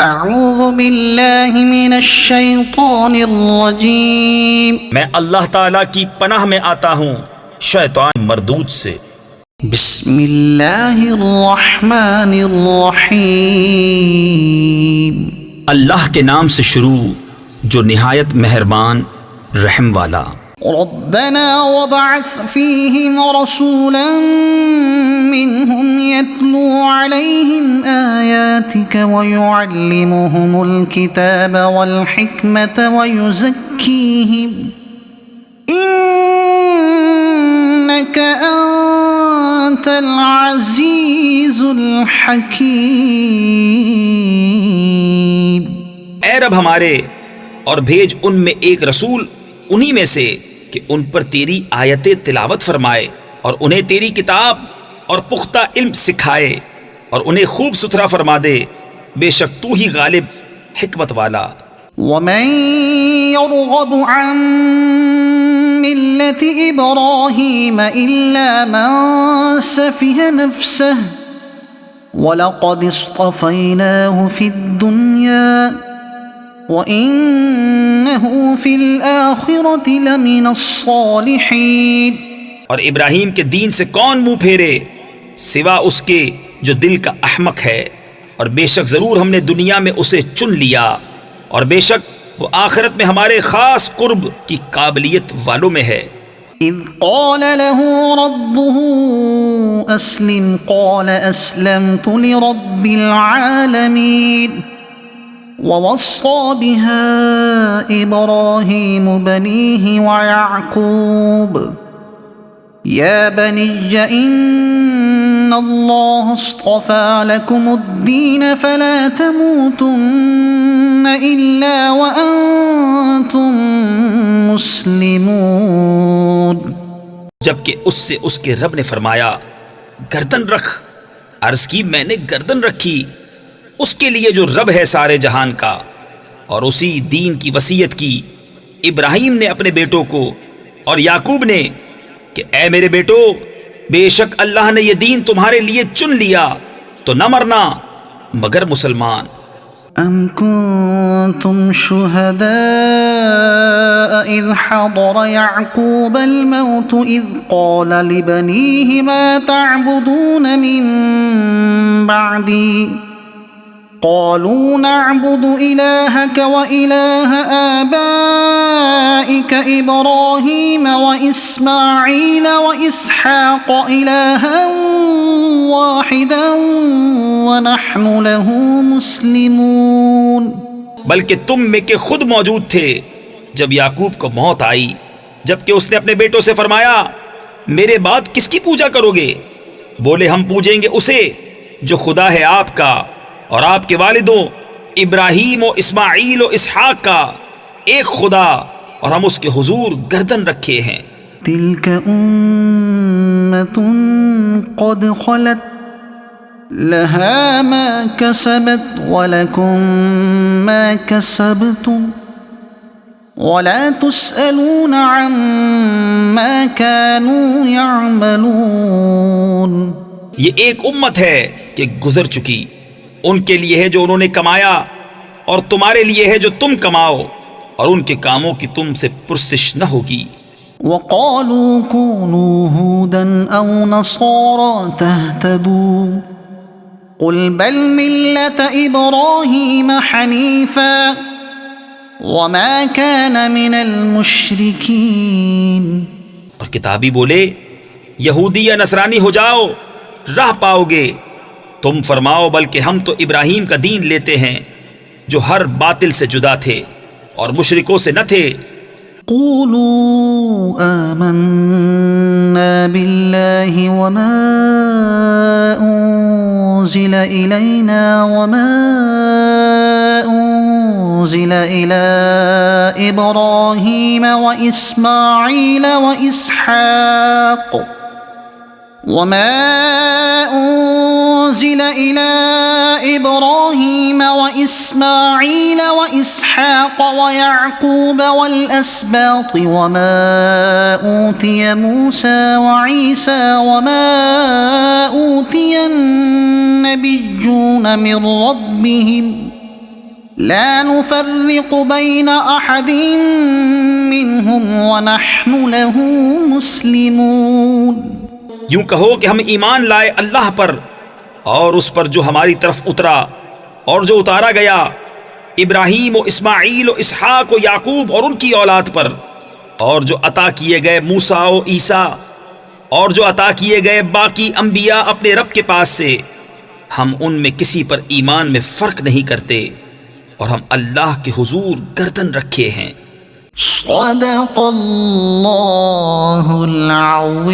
اعوذ باللہ من الشیطان الرجیم، میں اللہ تعالیٰ کی پناہ میں آتا ہوں شیطان مردود سے۔ بسم اللہ الرحمن الرحیم، اللہ کے نام سے شروع جو نہایت مہربان رحم والا۔ ربنا وابعث فیہم رسولا منہم یتلو علیہم آیاتک ویعلمہم الکتاب والحکمت ویزکیہم انک انت العزیز الحکیم۔ اے رب ہمارے، اور بھیج ان میں ایک رسول انہی میں سے کہ ان پر تیری آیتیں تلاوت فرمائے اور انہیں تیری کتاب اور پختہ علم سکھائے اور انہیں خوب ستھرا فرما دے، بے شک تو ہی غالب حکمت والا۔ ومن يرغب عن ملة إبراهيم إلا من سفه نفسه ولقد اصطفيناه في الدنيا وَإِنَّهُ فِي الْآخِرَةِ لَمِنَ الصَّالِحِينَ۔ اور ابراہیم کے دین سے کون منہ پھیرے سوا اس کے جو دل کا احمق ہے، اور بے شک ضرور ہم نے دنیا میں اسے چن لیا، اور بے شک وہ آخرت میں ہمارے خاص قرب کی قابلیت والوں میں ہے۔ اذ قال له ربه اسلم قال اسلمت لرب العالمين ووصى بها إبراهيم بنيه ويعقوب يا بني إن الله اصطفى لكم الدين فلا تموتن إلا وأنتم مسلمون۔ جبکہ اس سے اس کے رب نے فرمایا گردن رکھ، عرض کی میں نے گردن رکھی اس کے لیے جو رب ہے سارے جہان کا، اور اسی دین کی وصیت کی ابراہیم نے اپنے بیٹوں کو اور یعقوب نے کہ اے میرے بیٹو، بے شک اللہ نے یہ دین تمہارے لیے چن لیا تو نہ مرنا مگر مسلمان۔ ام کنتم شہداء اذ حضر یعقوب الموت اذ قال لبنیہ ما تعبدون من بعدی قالوا نعبد إلهك وإله آبائك إبراهيم وإسماعيل وإسحاق إلها واحدا ونحن له مسلمون۔ بلکہ تم میں کے خود موجود تھے جب یعقوب کو موت آئی، جبکہ اس نے اپنے بیٹوں سے فرمایا میرے بعد کس کی پوجا کرو گے؟ بولے ہم پوجیں گے اسے جو خدا ہے آپ کا اور آپ کے والدوں ابراہیم و اسماعیل و اسحاق کا، ایک خدا، اور ہم اس کے حضور گردن رکھے ہیں۔ تلک امت قد خلت لها ما کسبت ولکم ما کسبتم ولا تسألون عما كانوا يعملون۔ یہ ایک امت ہے کہ گزر چکی، ان کے لیے ہے جو انہوں نے کمایا، اور تمہارے لیے ہے جو تم کماؤ، اور ان کے کاموں کی تم سے پرسش نہ ہوگی۔ وَقَالُوا كُونُوا هُودًا أَوْ نَصَارَىٰ تَهْتَدُوا قُلْ بَلْ مِلَّةَ إِبْرَاهِيمَ حَنِيفًا وَمَا كَانَ مِنَ الْمُشْرِكِينَ۔ اور کتابی بولے یہودی یا نصرانی ہو جاؤ راہ پاؤ گے، تم فرماؤ بلکہ ہم تو ابراہیم کا دین لیتے ہیں جو ہر باطل سے جدا تھے اور مشرکوں سے نہ تھے۔ قولوا آمنا بالله وما أنزل إلينا وما أنزل إلى إبراهيم وإسماعيل وإسحاق وما أنزل إلى إبراهيم وإسماعيل وإسحاق ويعقوب والأسباط وما أوتي موسى وعيسى وما أوتي النبيون من ربهم لا نفرق بين أحد منهم ونحن له مسلمون. یوں کہو کہ ہم ایمان لائے اللہ پر اور اس پر جو ہماری طرف اترا اور جو اتارا گیا ابراہیم و اسماعیل و اسحاق و یعقوب اور ان کی اولاد پر، اور جو عطا کیے گئے موسیٰ و عیسیٰ اور جو عطا کیے گئے باقی انبیاء اپنے رب کے پاس سے، ہم ان میں کسی پر ایمان میں فرق نہیں کرتے اور ہم اللہ کے حضور گردن رکھے ہیں. صدق اللہ العظیم.